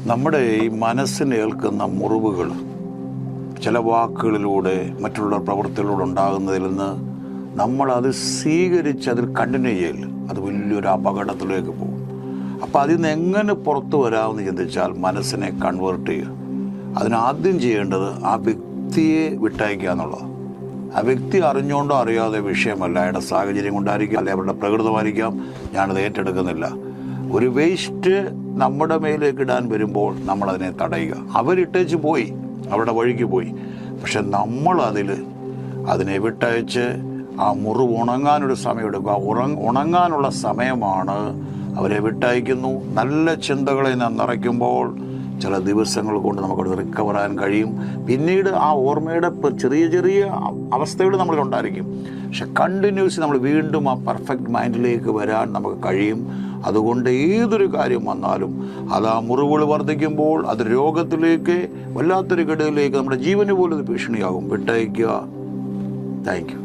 നമ്മുടെ ഈ മനസ്സിന് ഏൽക്കുന്ന മുറിവുകൾ ചില വാക്കുകളിലൂടെ മറ്റുള്ള പ്രവൃത്തികളിലൂടെ ഉണ്ടാകുന്നതിൽ നിന്ന് നമ്മളത് സ്വീകരിച്ച് അതിൽ കണ്ടിന്യൂ ചെയ്യില്ല, അത് വലിയൊരു അപകടത്തിലേക്ക് പോകും. അപ്പോൾ അതിൽ നിന്ന് എങ്ങനെ പുറത്തു വരാമെന്ന് ചിന്തിച്ചാൽ മനസ്സിനെ കൺവേർട്ട് ചെയ്യുക. അതിനാദ്യം ചെയ്യേണ്ടത് ആ വ്യക്തിയെ വിട്ടയക്കുക എന്നുള്ളത്. ആ വ്യക്തി അറിഞ്ഞുകൊണ്ടോ അറിയാതെ വിഷയമല്ല, അയാളുടെ സാഹചര്യം കൊണ്ടായിരിക്കാം, അല്ലെങ്കിൽ അവരുടെ പ്രകൃതമായിരിക്കാം, ഞാനത് ഏറ്റെടുക്കുന്നില്ല. ഒരു വേസ്റ്റ് നമ്മുടെ മേലേക്ക് ഇടാൻ വരുമ്പോൾ നമ്മളതിനെ തടയുക. അവരിട്ടേച്ച് പോയി, അവരുടെ വഴിക്ക് പോയി. പക്ഷെ നമ്മളതിൽ അതിനെ വിട്ടയച്ച് ആ മുറിവ് ഉണങ്ങാനൊരു സമയം എടുക്കുക. ഉണങ്ങാനുള്ള സമയമാണ് അവരെ വിട്ടയക്കുന്നു. നല്ല ചിന്തകളെ നിറയ്ക്കുമ്പോൾ ചില ദിവസങ്ങൾ കൊണ്ട് നമുക്കത് റിക്കവർ ആകാൻ കഴിയും. പിന്നീട് ആ ഓർമ്മയുടെ ചെറിയ ചെറിയ അവസ്ഥകൾ നമ്മളിലുണ്ടായിരിക്കും, പക്ഷെ കണ്ടിന്യൂസ് നമ്മൾ വീണ്ടും ആ പെർഫെക്റ്റ് മൈൻഡിലേക്ക് വരാൻ നമുക്ക് കഴിയും. അതുകൊണ്ട് ഏതൊരു കാര്യം വന്നാലും അത് ആ മുറിവുകൾ വർദ്ധിക്കുമ്പോൾ അത് രോഗത്തിലേക്ക്, വല്ലാത്തൊരു ഘടകത്തിലേക്ക്, നമ്മുടെ ജീവന് പോലും ഭീഷണിയാകും. വിട്ടയക്കുക. Thank you.